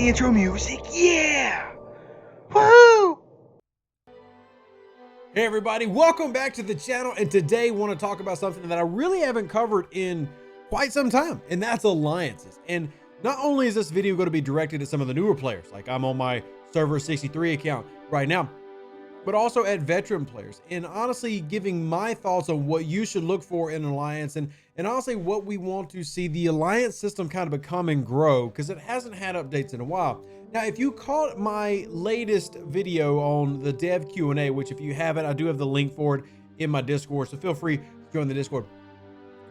the intro music. Yeah! Woo! Hey everybody, welcome back to the channel, and today I want to talk about something that I really haven't covered in quite some time, and that's alliances. And not only is this video going to be directed at some of the newer players, like I'm on my server 63 account right now, but also at veteran players, and honestly giving my thoughts on what you should look for in an alliance, and honestly what we want to see the alliance system kind of become and grow, because it hasn't had updates in a while. Now, if you caught my latest video on the dev Q&A, which if you haven't, I do have the link for it in my Discord, so feel free to join the Discord.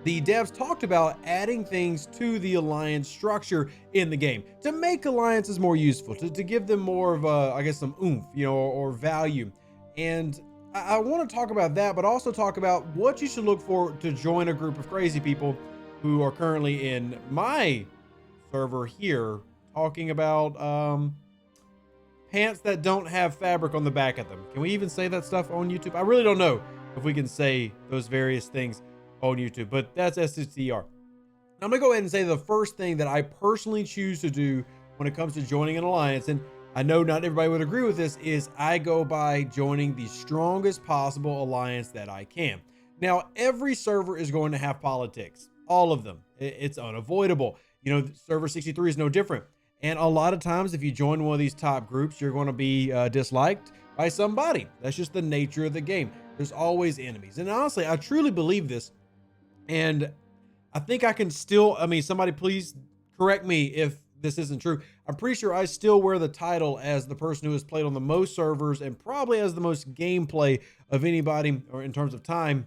The devs talked about adding things to the alliance structure in the game to make alliances more useful, to give them more of I guess some oomph, or value. And I want to talk about that, but also talk about what you should look for to join a group of crazy people who are currently in my server here, talking about pants that don't have fabric on the back of them. Can we even say that stuff on YouTube? I really don't know if we can say those various things on YouTube, but that's STFC. I'm gonna go ahead and say the first thing that I personally choose to do when it comes to joining an alliance, and I know not everybody would agree with this, is I go by joining the strongest possible alliance that I can. Now, every server is going to have politics, all of them. It's unavoidable. Server 63 is no different. And a lot of times, if you join one of these top groups, you're going to be disliked by somebody. That's just the nature of the game. There's always enemies. And honestly, I truly believe this. And I think I can still, somebody please correct me if this isn't true. I'm pretty sure I still wear the title as the person who has played on the most servers and probably has the most gameplay of anybody, or in terms of time,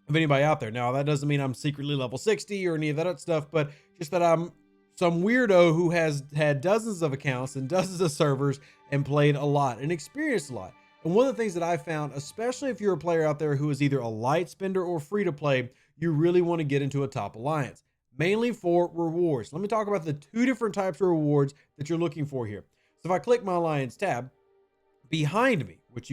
of anybody out there. Now, that doesn't mean I'm secretly level 60 or any of that stuff, but just that I'm some weirdo who has had dozens of accounts and dozens of servers and played a lot and experienced a lot. And one of the things that I found, especially if you're a player out there who is either a light spender or free to play, you really want to get into a top alliance, mainly for rewards. Let me talk about the two different types of rewards that you're looking for here. So if I click my alliance tab, behind me, it's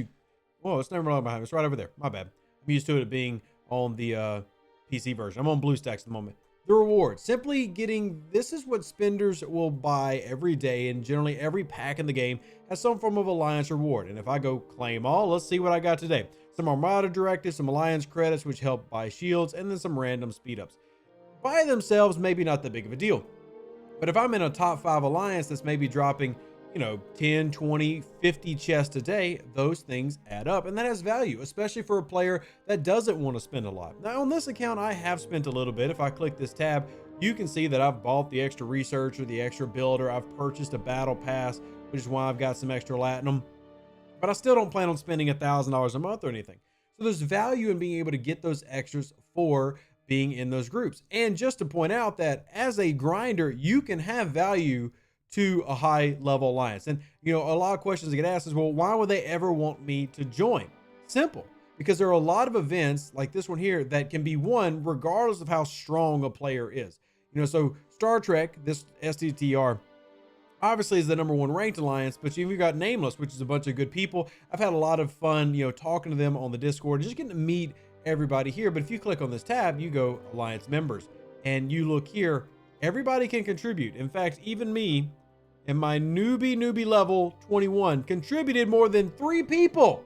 never really behind me, it's right over there, my bad. I'm used to it being on the PC version. I'm on BlueStacks at the moment. The reward, simply getting, this is what spenders will buy every day, and generally every pack in the game has some form of alliance reward. And if I go claim all, let's see what I got today. Some Armada directives, some alliance credits, which help buy shields, and then some random speed ups. By themselves, maybe not that big of a deal. But if I'm in a top 5 alliance that's maybe dropping, 10, 20, 50 chests a day, those things add up, and that has value, especially for a player that doesn't want to spend a lot. Now, on this account, I have spent a little bit. If I click this tab, you can see that I've bought the extra researcher, the extra builder. I've purchased a battle pass, which is why I've got some extra latinum, but I still don't plan on spending $1,000 a month or anything. So there's value in being able to get those extras for being in those groups. And just to point out that as a grinder, you can have value to a high level alliance. And a lot of questions that get asked is, well, why would they ever want me to join? Simple, because there are a lot of events like this one here that can be won regardless of how strong a player is. So Star Trek, this STTR, obviously is the #1 ranked alliance, but you've got Nameless, which is a bunch of good people. I've had a lot of fun, talking to them on the Discord, just getting to meet everybody here. But if you click on this tab, you go alliance members, and you look here, everybody can contribute. In fact, even me and my newbie level 21 contributed more than 3 people.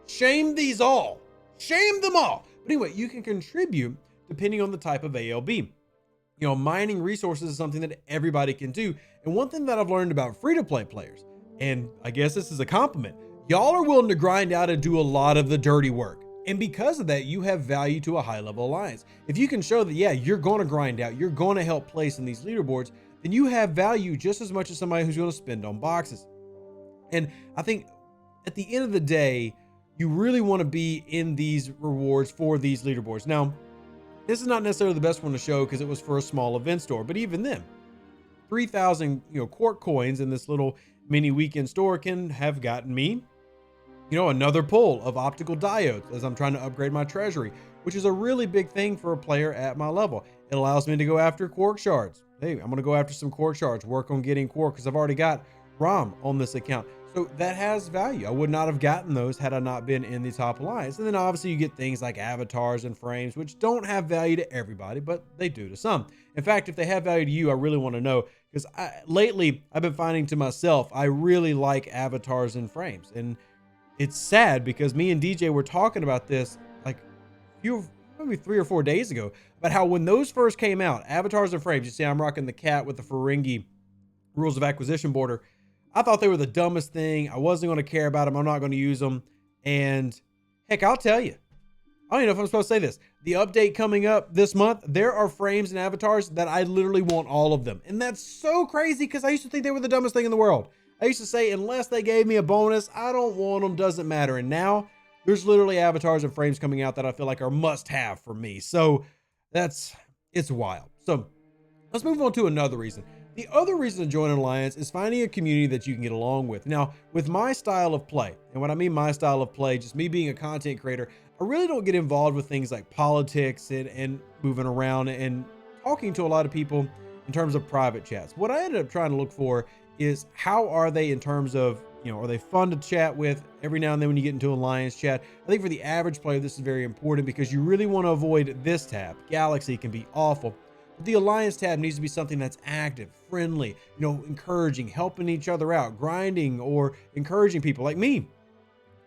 Shame these all. Shame them all. But anyway, you can contribute depending on the type of ALB. Mining resources is something that everybody can do. And one thing that I've learned about free-to-play players, and I guess this is a compliment, y'all are willing to grind out and do a lot of the dirty work. And because of that, you have value to a high-level alliance. If you can show that, yeah, you're going to grind out, you're going to help place in these leaderboards, then you have value just as much as somebody who's going to spend on boxes. And I think at the end of the day, you really want to be in these rewards for these leaderboards. Now, this is not necessarily the best one to show because it was for a small event store, but even then, 3,000 quark coins in this little mini weekend store can have gotten me another pull of optical diodes as I'm trying to upgrade my treasury, which is a really big thing for a player at my level. It allows me to go after quark shards. Hey, I'm going to go after some quark shards, work on getting quark because I've already got ROM on this account. So that has value. I would not have gotten those had I not been in the top alliance. And then obviously you get things like avatars and frames, which don't have value to everybody, but they do to some. In fact, if they have value to you, I really want to know, because lately I've been finding to myself, I really like avatars and frames. And it's sad because me and DJ were talking about this like maybe 3 or 4 days ago, about how when those first came out, avatars and frames, you see I'm rocking the cat with the Ferengi rules of acquisition border. I thought they were the dumbest thing. I wasn't going to care about them. I'm not going to use them. And heck, I'll tell you, I don't even know if I'm supposed to say this. The update coming up this month, there are frames and avatars that I literally want all of them. And that's so crazy because I used to think they were the dumbest thing in the world. I used to say, unless they gave me a bonus, I don't want them, doesn't matter. And now there's literally avatars and frames coming out that I feel like are must have for me. So it's wild. So let's move on to another reason. The other reason to join an alliance is finding a community that you can get along with. Now, with my style of play, and when I mean my style of play, just me being a content creator, I really don't get involved with things like politics and moving around and talking to a lot of people in terms of private chats. What I ended up trying to look for is how are they in terms of, are they fun to chat with every now and then when you get into alliance chat? I think for the average player, this is very important because you really want to avoid this tab. Galaxy can be awful. The alliance tab needs to be something that's active, friendly, encouraging, helping each other out, grinding, or encouraging people like me,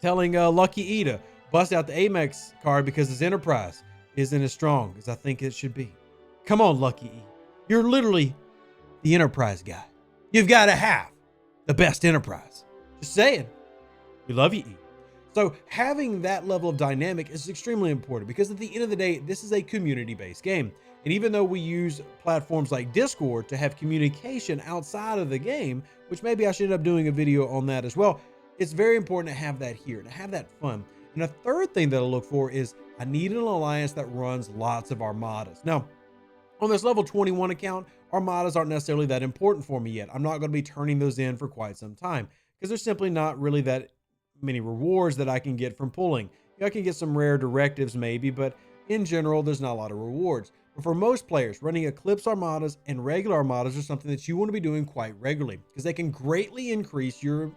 telling Lucky E to bust out the Amex card because his enterprise isn't as strong as I think it should be. Come on, Lucky E. You're literally the enterprise guy. You've got to have the best enterprise. Just saying. We love you, E. So having that level of dynamic is extremely important because at the end of the day, this is a community-based game. And even though we use platforms like Discord to have communication outside of the game, which maybe I should end up doing a video on that as well, it's very important to have that here, to have that fun. And a third thing that I look for is I need an alliance that runs lots of Armadas. Now, on this level 21 account, Armadas aren't necessarily that important for me yet. I'm not going to be turning those in for quite some time because there's simply not really that many rewards that I can get from pulling. I can get some rare directives maybe, but in general, there's not a lot of rewards. But for most players, running Eclipse Armadas and regular Armadas are something that you want to be doing quite regularly because they can greatly increase your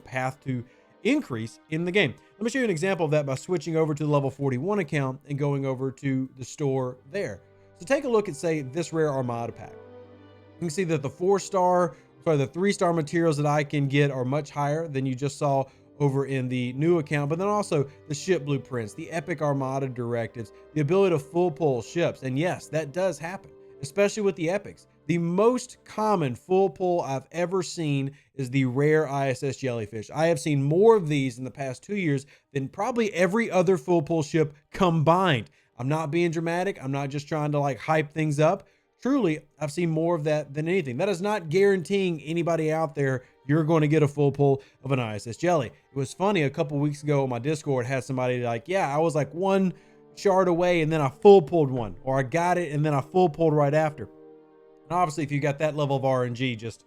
path to increase in the game. Let me show you an example of that by switching over to the level 41 account and going over to the store there. So take a look at, say, this rare Armada pack. You can see that the 3-star materials that I can get are much higher than you just saw over in the new account, but then also the ship blueprints, the epic Armada directives, the ability to full pull ships. And yes, that does happen, especially with the epics. The most common full pull I've ever seen is the rare ISS jellyfish. I have seen more of these in the past 2 years than probably every other full pull ship combined. I'm not being dramatic. I'm not just trying to like hype things up. Truly, I've seen more of that than anything. That is not guaranteeing anybody out there you're going to get a full pull of an ISS jelly. It was funny, a couple weeks ago on my Discord had somebody like, yeah, I was like one shard away and then I full pulled one, or I got it and then I full pulled right after. And obviously, if you got that level of RNG, just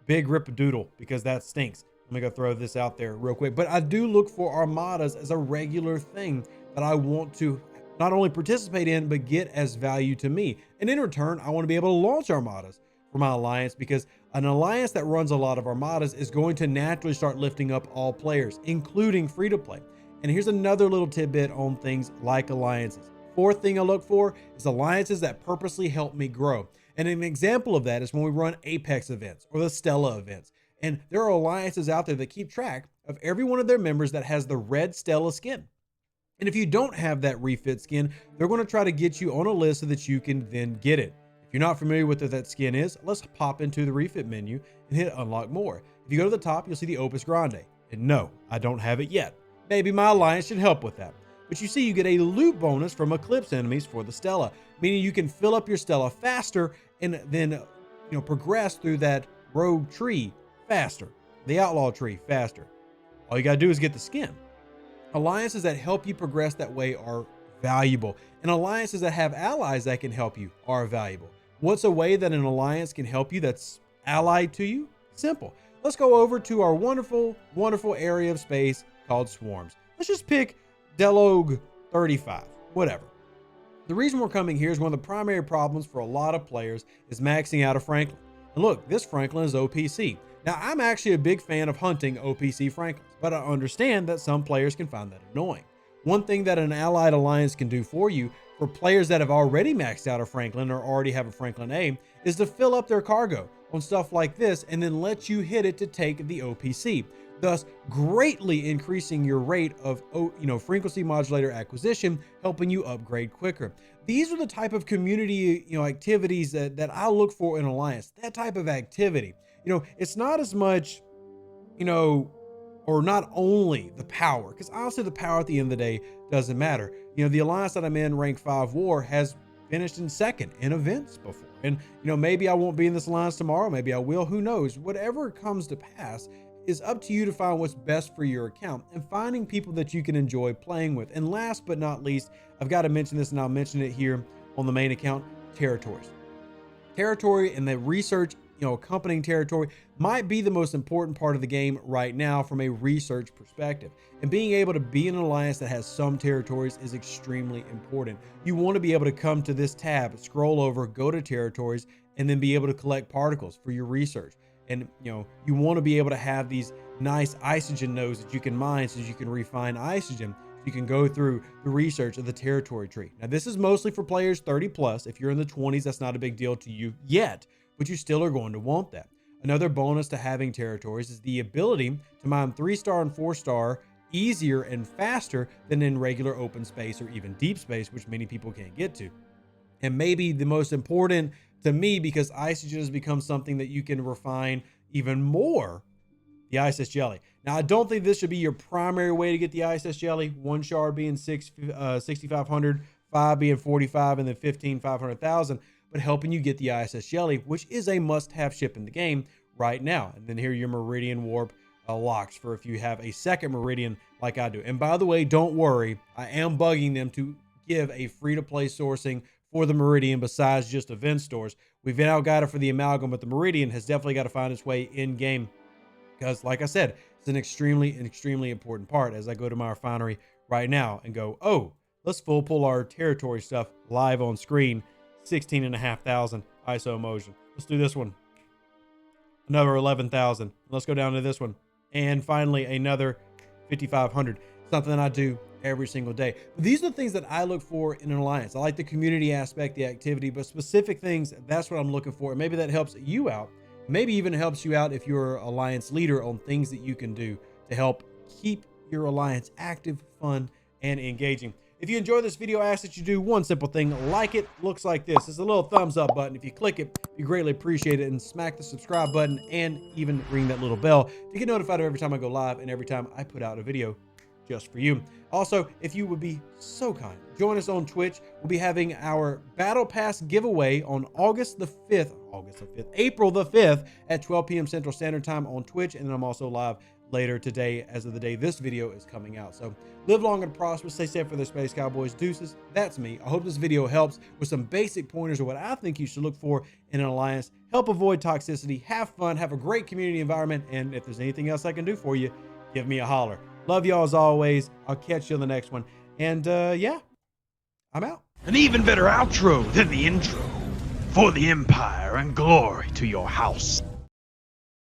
big rip-a-doodle because that stinks. Let me go throw this out there real quick. But I do look for Armadas as a regular thing that I want to not only participate in, but get as value to me. And in return, I want to be able to launch Armadas for my alliance because an alliance that runs a lot of Armadas is going to naturally start lifting up all players, including free-to-play. And here's another little tidbit on things like alliances. Fourth thing I look for is alliances that purposely help me grow. And an example of that is when we run Apex events or the Stella events. And there are alliances out there that keep track of every one of their members that has the red Stella skin. And if you don't have that refit skin, they're going to try to get you on a list so that you can then get it. If you're not familiar with what that skin is, let's pop into the refit menu and hit unlock more. If you go to the top, you'll see the Opus Grande. And no, I don't have it yet. Maybe my alliance should help with that. But you see, you get a loot bonus from Eclipse enemies for the Stella, meaning you can fill up your Stella faster and then, progress through that rogue tree faster, the outlaw tree faster. All you got to do is get the skin. Alliances that help you progress that way are valuable, and alliances that have allies that can help you are valuable. What's a way that an alliance can help you that's allied to you? Simple. Let's go over to our wonderful, wonderful area of space called Swarms. Let's just pick Delog 35, whatever. The reason we're coming here is one of the primary problems for a lot of players is maxing out a Franklin. And look, this Franklin is OPC. Now, I'm actually a big fan of hunting OPC Franklins, but I understand that some players can find that annoying. One thing that an allied alliance can do for you, for players that have already maxed out a Franklin or already have a Franklin A, is to fill up their cargo on stuff like this and then let you hit it to take the OPC, thus greatly increasing your rate of frequency modulator acquisition, helping you upgrade quicker. These are the type of community activities that I look for in Alliance. That type of activity. It's not as much, or not only the power, because honestly, the power at the end of the day doesn't matter. The Alliance that I'm in, rank 5 war, has finished in second in events before. And, maybe I won't be in this Alliance tomorrow. Maybe I will. Who knows? Whatever comes to pass is up to you to find what's best for your account and finding people that you can enjoy playing with. And last but not least, I've got to mention this, and I'll mention it here on the main account: territories. Territory and the research accompanying territory might be the most important part of the game right now from a research perspective. And being able to be in an alliance that has some territories is extremely important. You want to be able to come to this tab, scroll over, go to territories, and then be able to collect particles for your research. And you want to be able to have these nice isogen nodes that you can mine so you can refine isogen. You can go through the research of the territory tree. Now, this is mostly for players 30 plus. If you're in the 20s, that's not a big deal to you yet, but you still are going to want that. Another bonus to having territories is the ability to mine 3-star and 4-star easier and faster than in regular open space or even deep space, which many people can't get to. And maybe the most important to me, because isogen has become something that you can refine even more, the ISS jelly. Now, I don't think this should be your primary way to get the ISS jelly. 1 shard being 6,500, 5 being 45, and then 15, 500,000. But helping you get the ISS jelly, which is a must-have ship in the game right now. And then here are your Meridian Warp locks for if you have a second Meridian like I do. And by the way, don't worry, I am bugging them to give a free-to-play sourcing for the Meridian besides just event stores. We've now got it for the Amalgam, but the Meridian has definitely got to find its way in-game because, like I said, it's an extremely important part as I go to my refinery right now and go, oh, let's full pull our territory stuff live on screen. 16,500 ISO motion. Let's do this one. Another 11,000. Let's go down to this one. And finally, another 5,500. Something that I do every single day. But these are the things that I look for in an alliance. I like the community aspect, the activity, but specific things, that's what I'm looking for. And maybe that helps you out. Maybe even helps you out if you're an alliance leader on things that you can do to help keep your alliance active, fun, and engaging. If you enjoy this video, I ask that you do one simple thing: like it. Looks like this. It's a little thumbs up button. If you click it, you greatly appreciate it, and smack the subscribe button and even ring that little bell to get notified of every time I go live and every time I put out a video just for you. Also, if you would be so kind, join us on Twitch. We'll be having our Battle Pass giveaway on April the 5th at 12 p.m. Central Standard Time on Twitch, and then I'm also live later today as of the day this video is coming out. So live long and prosper, stay safe for the Space Cowboys. Deuces, that's me. I hope this video helps with some basic pointers of what I think you should look for in an alliance. Help avoid toxicity, have fun, have a great community environment, and if there's anything else I can do for you, give me a holler. Love y'all as always. I'll catch you on the next one. And yeah, I'm out. An even better outro than the intro. For the Empire and glory to your house.